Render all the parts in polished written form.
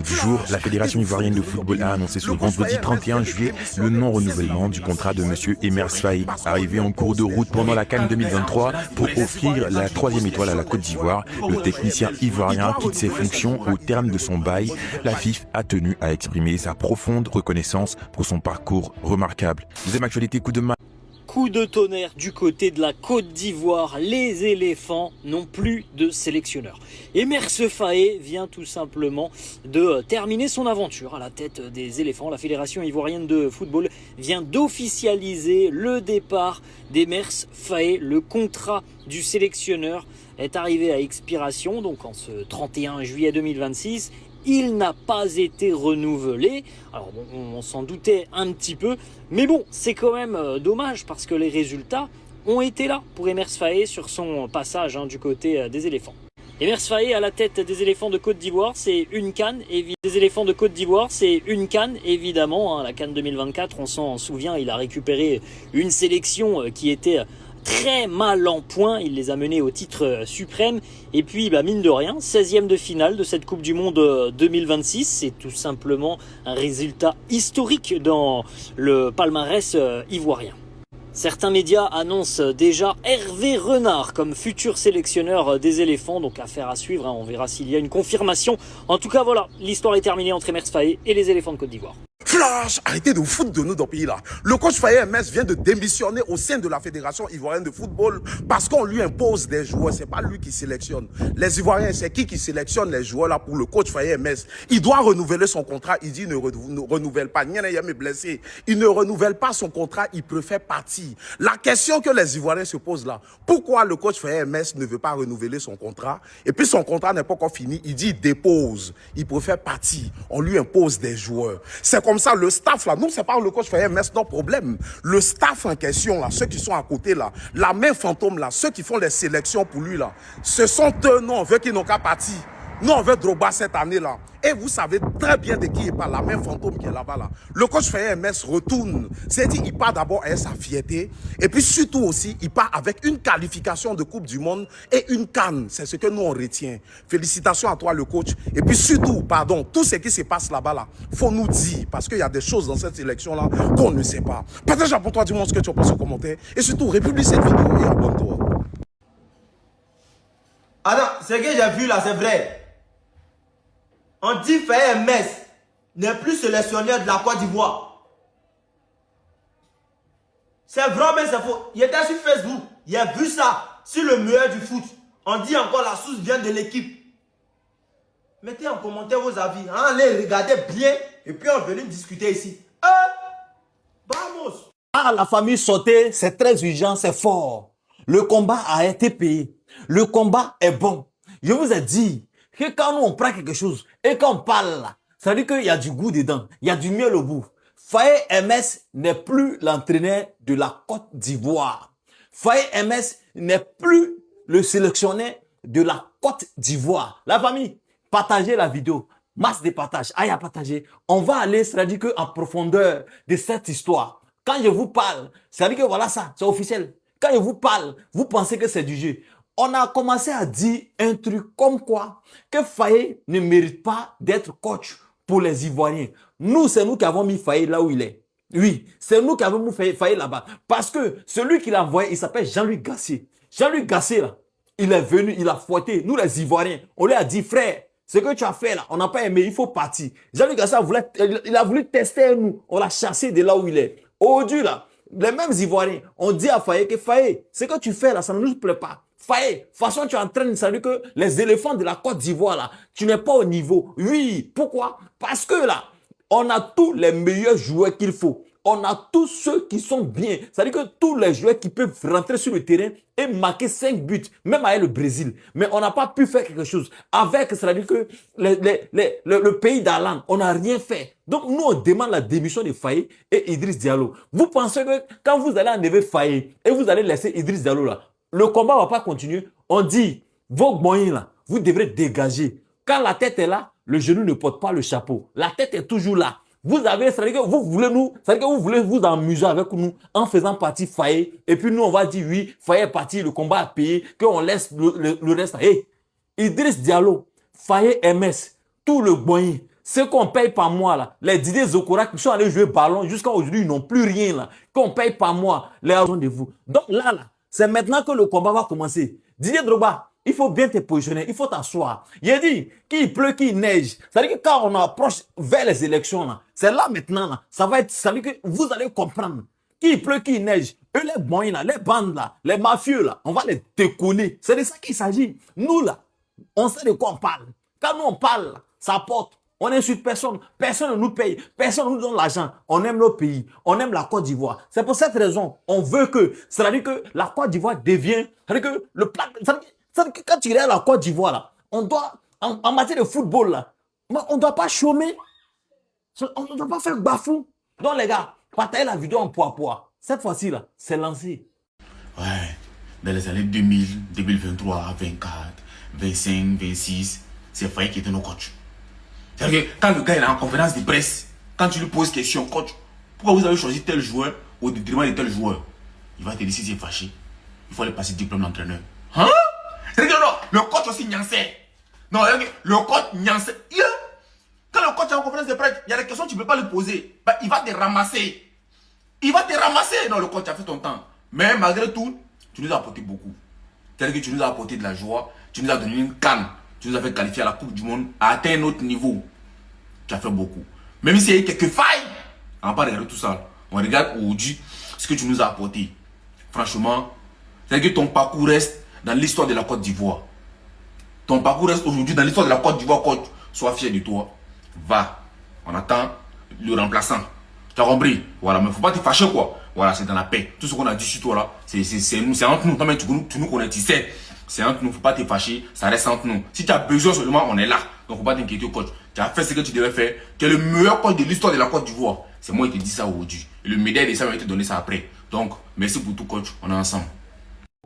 Du jour, la Fédération ivoirienne de football a annoncé ce vendredi 31 juillet le non-renouvellement du contrat de M. Emers Faé, arrivé en cours de route pendant la CAN 2023 pour offrir la troisième étoile à la Côte d'Ivoire. Le technicien ivoirien quitte ses fonctions au terme de son bail. La FIF a tenu à exprimer sa profonde reconnaissance pour son parcours remarquable. Deuxième actualité, coup de main. Coup de tonnerre du côté de la Côte d'Ivoire, les éléphants n'ont plus de sélectionneur. Emers Faé vient tout simplement de terminer son aventure à la tête des éléphants. La Fédération ivoirienne de football vient d'officialiser le départ d'Emers Faé. Le contrat du sélectionneur est arrivé à expiration, donc en ce 31 juillet 2026. Il n'a pas été renouvelé. Alors bon, on s'en doutait un petit peu, mais bon, c'est quand même dommage parce que les résultats ont été là pour Emers Faé sur son passage du côté des éléphants. Emers Faé à la tête des éléphants de Côte d'Ivoire, c'est une CAN. Des éléphants de Côte d'Ivoire, c'est une CAN évidemment. La CAN 2024, on s'en souvient, il a récupéré une sélection qui était très mal en point, il les a menés au titre suprême. Et puis mine de rien, 16e de finale de cette Coupe du Monde 2026, c'est tout simplement un résultat historique dans le palmarès ivoirien. Certains médias annoncent déjà Hervé Renard comme futur sélectionneur des éléphants, donc affaire à suivre, on verra s'il y a une confirmation. En tout cas voilà, l'histoire est terminée entre Emers Faé et les éléphants de Côte d'Ivoire. Flash, arrêtez de vous foutre de nous dans le pays là. Le coach Faye Emers vient de démissionner au sein de la Fédération ivoirienne de football parce qu'on lui impose des joueurs. C'est pas lui qui sélectionne. Les Ivoiriens, c'est qui sélectionne les joueurs là pour le coach Faye Emers. Il doit renouveler son contrat. Il dit ne renouvelle pas. Nyana est blessé. Il ne renouvelle pas son contrat. Il préfère partir. La question que les Ivoiriens se posent là, pourquoi le coach Faye Emers ne veut pas renouveler son contrat? Et puis son contrat n'est pas encore fini. Il dit il dépose. Il préfère partir. On lui impose des joueurs. C'est comme ça, le staff là, nous c'est pas le coach Faye Emers notre problème. Le staff en question là, ceux qui sont à côté là, la main fantôme là, ceux qui font les sélections pour lui là, ce sont eux, non, on veut qu'ils n'ont qu'à partir. Nous, on veut Drogba cette année-là. Et vous savez très bien de qui il parle, la même fantôme qui est là-bas. Là. Le coach Faye Emers retourne. C'est-à-dire, il part d'abord avec sa fierté. Et puis surtout aussi, il part avec une qualification de Coupe du Monde et une canne. C'est ce que nous, on retient. Félicitations à toi, le coach. Et puis surtout, pardon, tout ce qui se passe là-bas, là, faut nous dire. Parce qu'il y a des choses dans cette élection-là qu'on ne sait pas. Partage pour toi, dis-moi ce que tu penses en commentaire. Et surtout, republie cette vidéo et abonne-toi. Ah non, ce que j'ai vu là, c'est vrai. On dit Faye Emers n'est plus sélectionneur de la Côte d'Ivoire. C'est vrai, mais c'est faux. Il était sur Facebook. Il a vu ça sur le meilleur du foot. On dit encore la source vient de l'équipe. Mettez en commentaire vos avis. Allez, regardez bien. Et puis on venait discuter ici. Vamos. Ah, la famille Sauté, c'est très urgent, c'est fort. Le combat a été payé. Le combat est bon. Je vous ai dit que quand nous on prend quelque chose et qu'on parle là, ça veut dire qu'il y a du goût dedans, il y a du miel au bout. Faye Emers n'est plus l'entraîneur de la Côte d'Ivoire. Faye Emers n'est plus le sélectionneur de la Côte d'Ivoire. La famille, partagez la vidéo. Masse de partage, aïe à partager. On va aller, c'est-à-dire qu'en profondeur de cette histoire. Quand je vous parle, c'est-à-dire que voilà ça, c'est officiel. Quand je vous parle, vous pensez que c'est du jeu. On a commencé à dire un truc comme quoi que Faye ne mérite pas d'être coach pour les Ivoiriens. Nous, c'est nous qui avons mis Faye là où il est. Oui, c'est nous qui avons mis Faye là-bas. Parce que celui qui l'a envoyé, il s'appelle Jean-Louis Gassier. Jean-Louis Gassier, là, il est venu, il a fouetté. Nous, les Ivoiriens, on lui a dit, frère, ce que tu as fait là, on n'a pas aimé, il faut partir. Jean-Louis Gassier il a voulu tester nous. On l'a chassé de là où il est. Aujourd'hui, là, les mêmes Ivoiriens, on dit à Faye que Faye, ce que tu fais là, ça ne nous plaît pas. Faye, de toute façon, tu es en train de savoir que les éléphants de la Côte d'Ivoire, là, tu n'es pas au niveau. Oui, pourquoi? Parce que là, on a tous les meilleurs joueurs qu'il faut. On a tous ceux qui sont bien. C'est-à-dire que tous les joueurs qui peuvent rentrer sur le terrain et marquer 5 buts, même avec le Brésil. Mais on n'a pas pu faire quelque chose. Avec, c'est-à-dire que le pays d'Alan, on n'a rien fait. Donc, nous, on demande la démission de Faye et Idriss Diallo. Vous pensez que quand vous allez enlever Faye et vous allez laisser Idriss Diallo là, le combat ne va pas continuer. On dit, vos moyens là, vous devrez dégager. Quand la tête est là, le genou ne porte pas le chapeau. La tête est toujours là. Vous avez, c'est-à-dire que vous voulez nous, c'est-à-dire que vous voulez vous amuser avec nous en faisant partie Faye. Et puis nous, on va dire oui, Faye est parti, le combat a payé, qu'on laisse le reste. Hey, Idriss Diallo, Faye Emers, tout le moyen, Ceux qu'on paye par mois, là, les Didier Zokora qui sont allés jouer ballon, jusqu'à aujourd'hui, ils n'ont plus rien, là. Qu'on paye par mois, les argent de vous. Donc là, c'est maintenant que le combat va commencer. Didier Drogba, il faut bien te positionner, il faut t'asseoir. Il a dit qu'il pleut, qu'il neige. C'est-à-dire que quand on approche vers les élections, là, c'est là maintenant, là, ça va être, c'est-à-dire que vous allez comprendre. Qu'il pleut, qu'il neige. Eux, les moyens, là, les bandes, là, les mafieux, là, on va les décoller. C'est de ça qu'il s'agit. Nous, là, on sait de quoi on parle. Quand nous, on parle, ça porte. On n'insulte personne. Personne ne nous paye. Personne ne nous donne l'argent. On aime nos pays. On aime la Côte d'Ivoire. C'est pour cette raison, on veut que, c'est-à-dire que la Côte d'Ivoire devient, c'est-à-dire que le plat, c'est-à-dire que quand tu regardes la Côte d'Ivoire, là, on doit, en matière de football, là, on ne doit pas chômer. On ne doit pas faire bafou. Donc, les gars, partagez la vidéo en poids. Cette fois-ci, là, c'est lancé. Ouais, dans les années 2000, 2023, 24, 25, 26, c'est Faye qui était nos coachs. C'est-à-dire que quand le gars est en conférence de presse, quand tu lui poses question, coach, pourquoi vous avez choisi tel joueur au détriment de tel joueur? Il va te dire si c'est fâché. Il faut aller passer le diplôme d'entraîneur. Hein? C'est-à-dire que non, le coach aussi Nyansé. Non, le coach Nyansé. Quand le coach est en conférence de presse, il y a des questions que tu ne peux pas lui poser. Bah, il va te ramasser. Il va te ramasser. Non, le coach a fait ton temps. Mais malgré tout, tu nous as apporté beaucoup. C'est-à-dire que tu nous as apporté de la joie. Tu nous as donné une canne. Tu nous as fait qualifier à la Coupe du Monde, à atteindre un autre niveau. Tu as fait beaucoup. Même s'il y a eu quelques failles, on va pas regarder tout ça. On regarde aujourd'hui ce que tu nous as apporté. Franchement, c'est-à-dire que ton parcours reste dans l'histoire de la Côte d'Ivoire. Ton parcours reste aujourd'hui dans l'histoire de la Côte d'Ivoire, coach. Sois fier de toi. Va. On attend le remplaçant. Tu as compris? Voilà, mais il ne faut pas te fâcher, quoi. Voilà, c'est dans la paix. Tout ce qu'on a dit sur toi là, c'est nous, c'est entre nous. Toi-même, tu nous connais, tu sais. C'est entre nous, faut pas te fâcher, ça reste entre nous. Si tu as besoin seulement, on est là. Donc faut pas t'inquiéter, coach. Tu as fait ce que tu devais faire. Tu es le meilleur coach de l'histoire de la Côte d'Ivoire. C'est moi qui te dis ça aujourd'hui. Et le médaille de ça va te donner ça après. Donc, merci pour tout, coach. On est ensemble.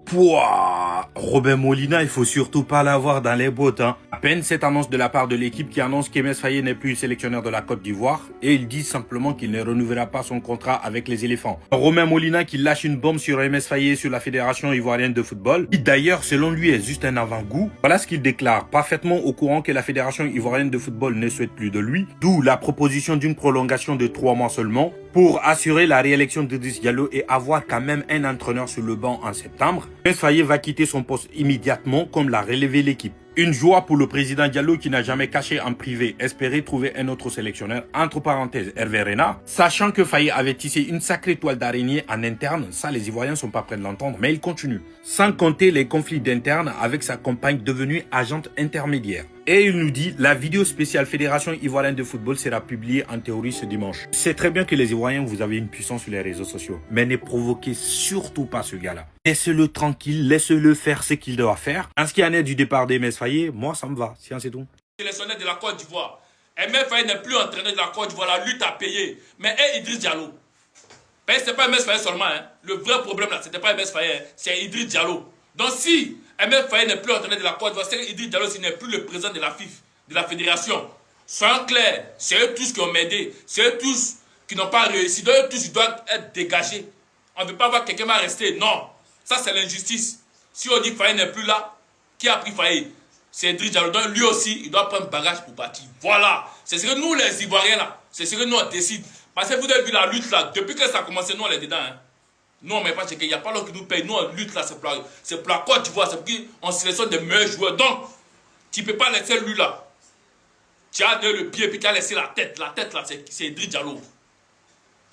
Pouah, Robert Molina, il faut surtout pas l'avoir dans les bottes. Hein. À peine cette annonce de la part de l'équipe qui annonce qu'Emers Faye n'est plus le sélectionneur de la Côte d'Ivoire et il dit simplement qu'il ne renouvellera pas son contrat avec les éléphants. Romain Molina qui lâche une bombe sur Emers Faye et sur la Fédération ivoirienne de football, qui d'ailleurs selon lui est juste un avant-goût. Voilà ce qu'il déclare, parfaitement au courant que la Fédération ivoirienne de football ne souhaite plus de lui, d'où la proposition d'une prolongation de 3 mois seulement pour assurer la réélection d'Idriss Diallo et avoir quand même un entraîneur sur le banc en septembre. Emers Faye va quitter son poste immédiatement comme l'a relevé l'équipe. Une joie pour le président Diallo qui n'a jamais caché en privé espérer trouver un autre sélectionneur, entre parenthèses Hervé Renard, sachant que Faye avait tissé une sacrée toile d'araignée en interne, ça les Ivoiriens sont pas prêts de l'entendre, mais il continue. Sans compter les conflits d'interne avec sa compagne devenue agente intermédiaire. Et il nous dit, la vidéo spéciale Fédération ivoirienne de football sera publiée en théorie ce dimanche. C'est très bien que les Ivoiriens, vous avez une puissance sur les réseaux sociaux, mais ne provoquez surtout pas ce gars-là. Laissez-le tranquille, laissez-le faire ce qu'il doit faire. En ce qui en est du départ d'Emers Faye, moi ça me va, c'est tout. Sélectionneur de la Côte d'Ivoire. Emers Faye n'est plus entraîneur de la Côte d'Ivoire, la lutte a payé. Mais Idriss Diallo. Ben, c'est pas Emers Faye seulement. Hein. Le vrai problème là, c'était pas Emers Faye, hein. C'est Idriss Diallo. Donc si Emers Faye n'est plus entraîneur de la Côte d'Ivoire, c'est Idriss Diallo s'il n'est plus le président de la FIF, de la fédération. Soyons clairs, c'est eux tous qui ont m'aidé. C'est eux tous qui n'ont pas réussi. Donc eux tous ils doivent être dégagés. On ne veut pas voir quelqu'un va rester. Non. Ça, c'est l'injustice. Si on dit Faye n'est plus là, qui a pris Faye? C'est Idriss Diallo. Donc lui aussi, il doit prendre bagage pour partir. Voilà. C'est ce que nous, les Ivoiriens, là, c'est ce que nous, on décide. Parce que vous avez vu la lutte, là, depuis que ça a commencé, nous, on est dedans. Hein. Nous, on ne met pas checker. Il n'y a pas l'autre qui nous paye. Nous, on lutte, là, c'est pour la Côte d'Ivoire. C'est pour qu'on sélectionne des meilleurs joueurs. Donc, tu ne peux pas laisser lui, là. Tu as donné le pied, puis tu as laissé la tête. La tête, là, c'est Idriss Diallo.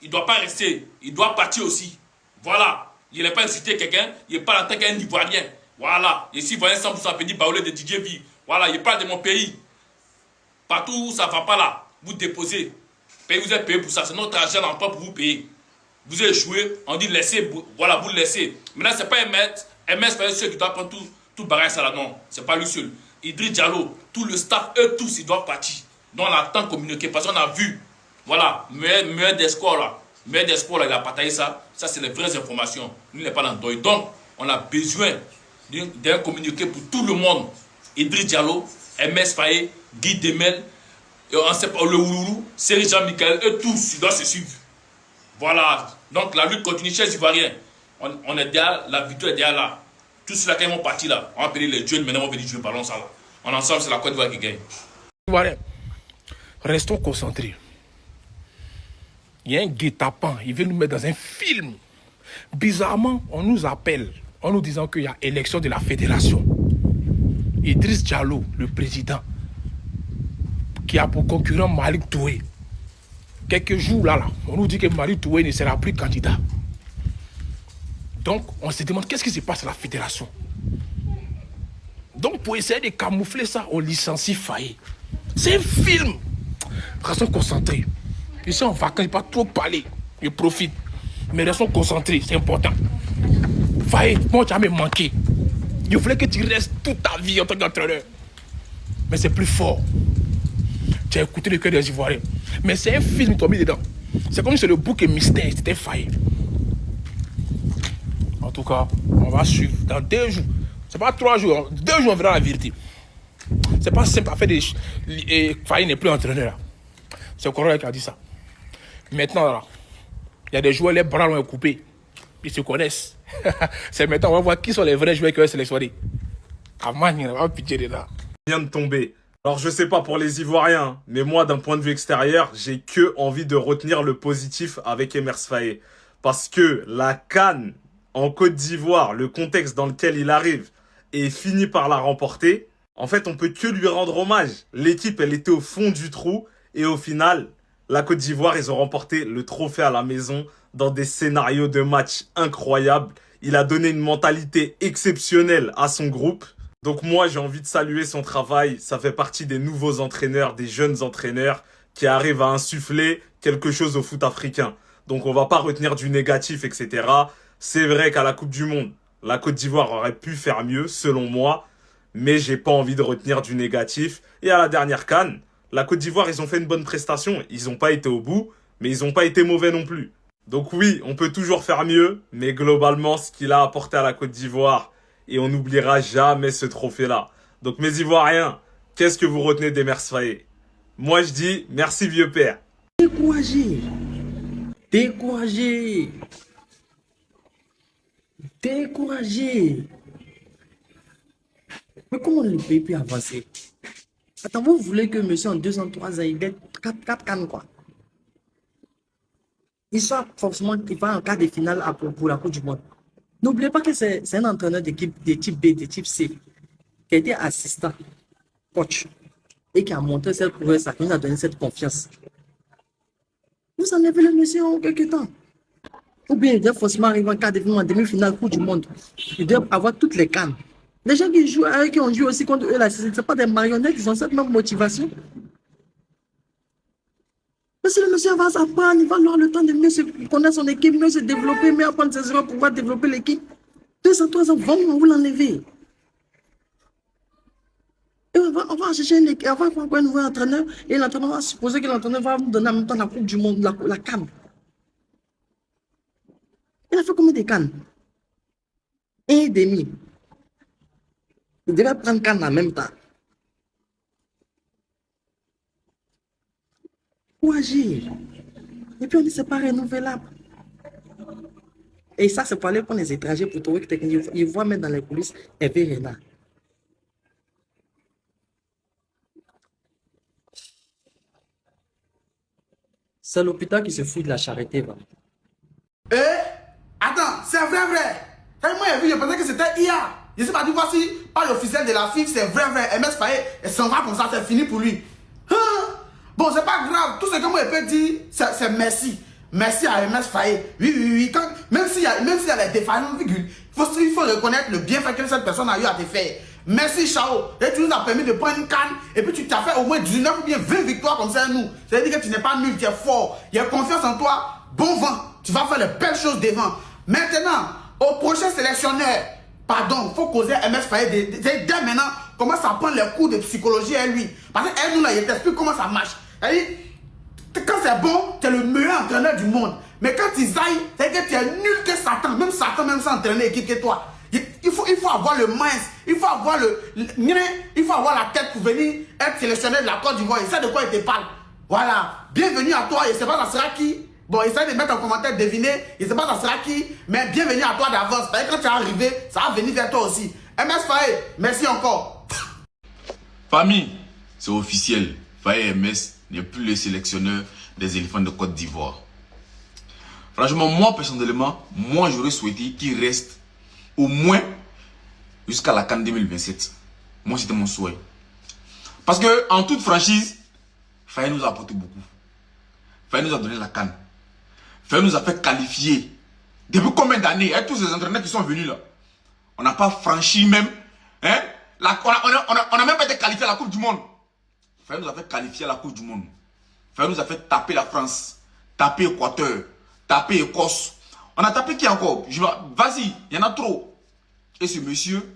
Il ne doit pas rester. Il doit partir aussi. Voilà. Il n'est pas incité quelqu'un, il parle en tant qu'un Ivoirien. Voilà. Ici, Ivoirien 100% Petit Baoulé de Didier V. Voilà, il parle de mon pays. Partout où ça ne va pas là, vous déposez. Vous êtes payé pour ça. C'est notre argent en pas pour vous payer. Vous échoué, on dit laissez, voilà, vous le laissez. Maintenant, ce n'est pas Emers Faye seul qui doit prendre tout barrage ça là. Non, ce n'est pas lui seul. Idriss Diallo, tout le staff, eux tous, ils doivent partir. Donc, on a tant communiqué parce qu'on a vu. Voilà, meilleur d'espoir là. Mais d'espoir, là, il a partagé ça. Ça, c'est les vraies informations. Nous, il n'est pas dans le deuil. Donc, on a besoin d'un communiqué pour tout le monde. Idriss Diallo, Emers Faye, Guy Demel, le Ouloulou, Seri Jean-Michel, eux tous, ils doivent se suivre. Voilà. Donc, la lutte continue chez les Ivoiriens. On est derrière, la victoire est derrière là. Tous ceux-là qui vont partir là, on va appeler les jeunes, maintenant on va venir jouer le ballon ça là. En ensemble, c'est la Côte d'Ivoire qui gagne. Ivoirien. Restons concentrés. Il y a un guet-apens, il veut nous mettre dans un film. Bizarrement, on nous appelle en nous disant qu'il y a élection de la fédération. Idriss Diallo, le président, qui a pour concurrent Malik Toué. Quelques jours là, on nous dit que Malik Toué ne sera plus candidat. Donc, on se demande qu'est-ce qui se passe à la fédération. Donc, pour essayer de camoufler ça, on licencie Faye. C'est un film. Restons concentrés. Ils sont en vacances, ils ne peuvent pas trop parler. Je profite. Mais restons concentrés, c'est important. Faye, moi, tu as même manqué. Je voulais que tu restes toute ta vie en tant qu'entraîneur. Mais c'est plus fort. Tu as écouté le cœur des Ivoiriens. Mais c'est un film, tu as mis dedans. C'est comme si c'est le bouc et mystère, c'était Faye. En tout cas, on va suivre dans 2 jours. C'est pas 3 jours, 2 jours on verra la vérité. C'est pas simple à faire des... Faye n'est plus entraîneur là. C'est Corona qui a dit ça. Maintenant là, il y a des joueurs, les bras l'ont coupé. Ils se connaissent. C'est maintenant, on va voir qui sont les vrais joueurs qui vont sélectionner. Avant, il n'y a pas pitié dedans. Vient de tomber. Alors je sais pas pour les Ivoiriens, mais moi d'un point de vue extérieur, j'ai que envie de retenir le positif avec Emers Faé. Parce que la CAN en Côte d'Ivoire, le contexte dans lequel il arrive, et finit par la remporter, en fait on peut que lui rendre hommage. L'équipe elle était au fond du trou, et au final, la Côte d'Ivoire ils ont remporté le trophée à la maison dans des scénarios de match incroyables. Il a donné une mentalité exceptionnelle à son groupe. Donc moi, j'ai envie de saluer son travail. Ça fait partie des nouveaux entraîneurs, des jeunes entraîneurs qui arrivent à insuffler quelque chose au foot africain. Donc on va pas retenir du négatif, etc. C'est vrai qu'à la Coupe du Monde, la Côte d'Ivoire aurait pu faire mieux, selon moi. Mais j'ai pas envie de retenir du négatif. Et à la dernière CAN, la Côte d'Ivoire, ils ont fait une bonne prestation. Ils ont pas été au bout, mais ils ont pas été mauvais non plus. Donc oui, on peut toujours faire mieux. Mais globalement, ce qu'il a apporté à la Côte d'Ivoire... Et on n'oubliera jamais ce trophée-là. Donc mes Ivoiriens, qu'est-ce que vous retenez d'Emers Faé? Moi je dis merci vieux père. Découragé. Découragé. Découragé. Mais comment le pays peut avancer? Attends, vous voulez que monsieur en 2 ans, 3 ans, il gagne 4 cannes quoi? Il soit forcément, il va en quart de finale pour la Coupe du Monde. N'oubliez pas que c'est un entraîneur d'équipe de type B, de type C, qui a été assistant, coach, et qui a montré cette prouesse, qui nous a donné cette confiance. Vous enlevez le monsieur en quelques temps. Ou bien il doit forcément arriver en quart de finale, en demi-finale, Coupe du Monde. Il doit avoir toutes les cannes. Les gens qui jouent avec qui on joue aussi contre eux, là, ce ne pas des marionnettes, ils ont cette même motivation. Mais si le monsieur va s'apprendre, il va avoir le temps de mieux se connaître son équipe, mieux se développer, mieux apprendre ses erreurs pour pouvoir développer l'équipe. 2 ans, 3 ans, on va l'enlever. Et on va chercher une équipe, on va avoir un nouveau entraîneur, et l'entraîneur va supposer que l'entraîneur va nous donner en même temps la Coupe du Monde, la CAN. Il a fait combien de cannes? 1,5. Il devait prendre CAN en même temps. Ou agir. Et puis on dit c'est pas renouvelable. Et ça, c'est pour aller prendre les étrangers pour trouver qu'ils voient mettre dans les coulisses Hervé Renard. C'est l'hôpital qui se fout de la charité, va. Attends, c'est vrai. Quand moi j'ai vu, je pensais que c'était hier. Je sais pas du voici, pas l'officiel de la FIF, c'est vrai. Emers Faé, elle s'en va comme ça, c'est fini pour lui. Bon, c'est pas grave. Tout ce que moi je peux dire, c'est merci. Merci à Emers Faé. Oui. Même s'il y a les défaillances, il faut reconnaître le bienfait que cette personne a eu à te faire. Merci, Chao. Et tu nous as permis de prendre une canne. Et puis tu t'as fait au moins 19 ou bien 20 victoires comme ça, nous. Ça veut dire que tu n'es pas nul, tu es fort. Il y a confiance en toi. Bon vent. Tu vas faire les belles choses devant. Maintenant, au prochain sélectionneur, pardon, il faut causer Emers Faé. Dès maintenant, commence à prendre les cours de psychologie à lui. Parce qu'elle nous là, il t'explique comment ça marche. Quand c'est bon, tu es le meilleur entraîneur du monde. Mais quand ils aillent, c'est que tu es nul que Satan. Même Satan, même sans entraîner l'équipe que toi. Il faut avoir le mince, il faut avoir il faut avoir la tête pour venir être sélectionné de la Côte d'Ivoire. Il sait de quoi il te parle. Voilà. Bienvenue à toi. Je ne sais pas ça sera qui. Bon, essaye de mettre en commentaire, deviner. Je ne sais pas ça sera qui. Mais bienvenue à toi d'avance. Parce que quand tu es arrivé, ça va venir vers toi aussi. Emers Faé, merci encore. Famille, c'est officiel. Faé Emers n'est plus le sélectionneur des éléphants de Côte d'Ivoire. Franchement, moi personnellement, j'aurais souhaité qu'il reste au moins jusqu'à la CAN 2027. Moi, c'était mon souhait. Parce que, en toute franchise, Faye nous a apporté beaucoup. Faye nous a donné la CAN. Faye nous a fait qualifier. Depuis combien d'années, tous ces entraîneurs qui sont venus là, on n'a pas franchi même. Hein, on n'a même pas été qualifié à la Coupe du Monde. Faye nous a fait qualifier à la Coupe du Monde. Faye nous a fait taper la France, taper Équateur, taper Écosse. On a tapé qui encore? Vas-y, il y en a trop. Et ce monsieur,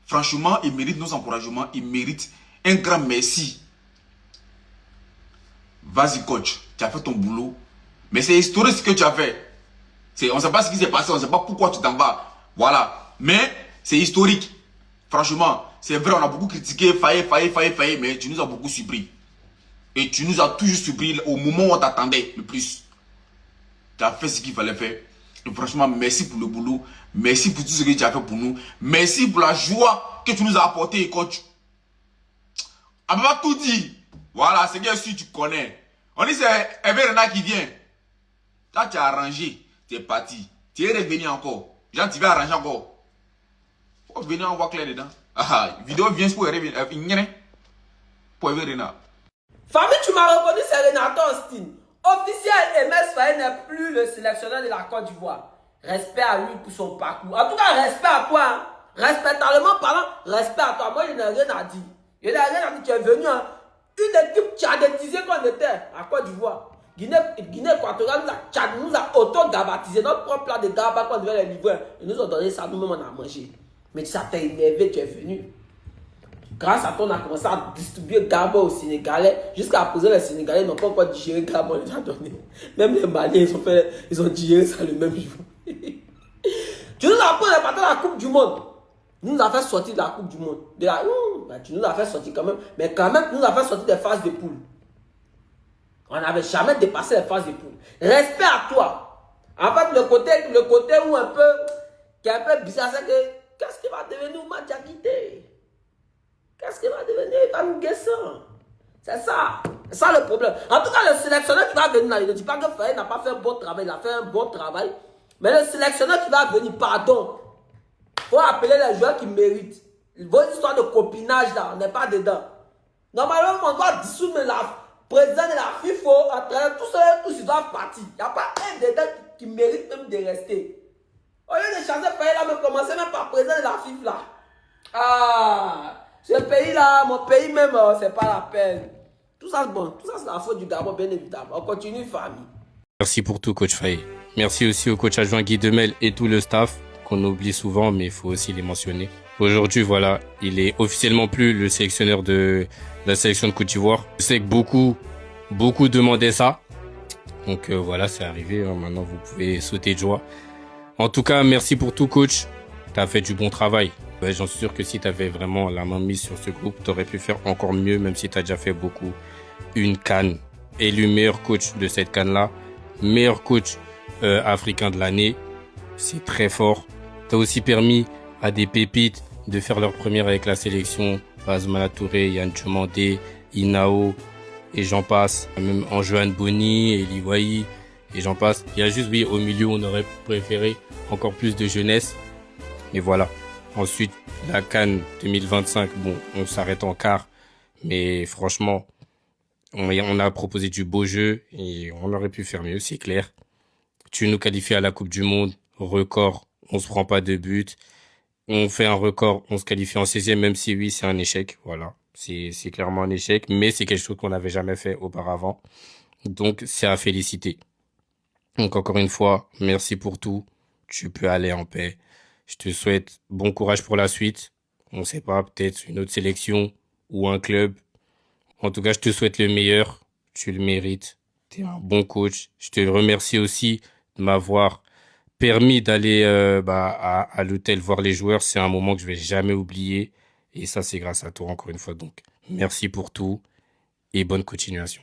franchement, il mérite nos encouragements. Il mérite un grand merci. Vas-y coach, tu as fait ton boulot. Mais c'est historique ce que tu as fait. On ne sait pas ce qui s'est passé, on ne sait pas pourquoi tu t'en vas. Voilà. Mais c'est historique. Franchement, c'est vrai, on a beaucoup critiqué Faye, mais tu nous as beaucoup surpris. Et tu nous as toujours surpris au moment où on t'attendait le plus. Tu as fait ce qu'il fallait faire. Et franchement, merci pour le boulot. Merci pour tout ce que tu as fait pour nous. Merci pour la joie que tu nous as apporté, coach. On ne va pas tout dire. Voilà, c'est bien sûr, tu connais. On dit c'est Hervé Renard qui vient. Là, tu as arrangé. Tu es parti. Tu es revenu encore. Jean, tu vas arranger encore. Faut venir en voir clair dedans. Ah, vidéo vient pour Hervé Renard. Famille, tu m'as reconnu, c'est Renato Austin. Officiel, Emerse Faé n'est plus le sélectionneur de la Côte d'Ivoire. Respect à lui pour son parcours. En tout cas, respect à toi. Hein. Respectablement parlant, respect à toi. Moi, je n'ai rien à dire. Je n'ai rien à dire. Tu es venu, hein. Une équipe tchadétisée qu'on était à Côte d'Ivoire. Guinée équatoriale nous a auto-gabatisé. Notre propre plat de gaba qu'on devait les livrer. Ils nous ont donné ça, nous-mêmes on a mangé. Mais ça t'a énervé, tu es venu. Grâce à toi, on a commencé à distribuer gaba aux Sénégalais. Jusqu'à présent, les Sénégalais n'ont pas encore digéré gaba, on les a donné. Même les Maliens, ils ont digéré ça le même jour. Tu nous as pris les parties de la Coupe du Monde. Tu nous as fait sortir de la Coupe du Monde. Tu nous as fait sortir quand même. Mais quand même, tu nous as fait sortir des phases de poule. On n'avait jamais dépassé les phases de poule. Respect à toi. En fait, le côté où qui est un peu bizarre, c'est que qu'est-ce qui va devenir Madjakité? Qu'est-ce qui va devenir Ivan Guessan? C'est ça. C'est ça le problème. En tout cas, le sélectionneur qui va venir là, il ne dit pas que Faye n'a pas fait un bon travail. Il a fait un bon travail. Mais le sélectionneur qui va venir, pardon, il faut appeler les joueurs qui méritent. Votre histoire de copinage là, on n'est pas dedans. Normalement, on doit dissoudre la président de la FIFA, entraîneur, tous ils doivent partir. Il n'y a pas un dedans qui mérite même de rester. Au lieu de changer Faye là, mais commencer même par président de la FIFA là. Ah, ce pays là, mon pays même, c'est pas la peine. Tout ça c'est bon, tout ça c'est la faute du Gabon, bien évidemment. On continue, famille. Merci pour tout, coach Faye. Merci aussi au coach adjoint Guy Demel et tout le staff qu'on oublie souvent, mais il faut aussi les mentionner. Aujourd'hui, voilà, il est officiellement plus le sélectionneur de la sélection de Côte d'Ivoire. Je sais que beaucoup demandaient ça. Donc voilà, c'est arrivé. Hein. Maintenant, vous pouvez sauter de joie. En tout cas, merci pour tout, coach. Tu as fait du bon travail. Ouais, j'en suis sûr que si tu avais vraiment la main mise sur ce groupe, tu aurais pu faire encore mieux, même si tu as déjà fait beaucoup. Une CAN. Élu meilleur coach de cette CAN-là. Meilleur coach africain de l'année. C'est très fort. Tu as aussi permis à des pépites de faire leur première avec la sélection. Azmana Touré, Yann Diomandé, Inao, et j'en passe. Même Anjoane Boni, Eliwaï, et j'en passe. Il y a juste, oui, au milieu, on aurait préféré encore plus de jeunesse. Et voilà. Ensuite, la CAN 2025, bon, on s'arrête en quart. Mais franchement, on a proposé du beau jeu et on aurait pu faire mieux, c'est clair. Tu nous qualifies à la Coupe du Monde, record, on se prend pas de but. On fait un record, on se qualifie en 16e, même si oui, c'est un échec. Voilà, c'est clairement un échec, mais c'est quelque chose qu'on n'avait jamais fait auparavant. Donc, c'est à féliciter. Donc, encore une fois, merci pour tout. Tu peux aller en paix. Je te souhaite bon courage pour la suite. On ne sait pas, peut-être une autre sélection ou un club. En tout cas, je te souhaite le meilleur. Tu le mérites. Tu es un bon coach. Je te remercie aussi de m'avoir permis d'aller à l'hôtel voir les joueurs. C'est un moment que je vais jamais oublier. Et ça, c'est grâce à toi, encore une fois. Donc, merci pour tout et bonne continuation.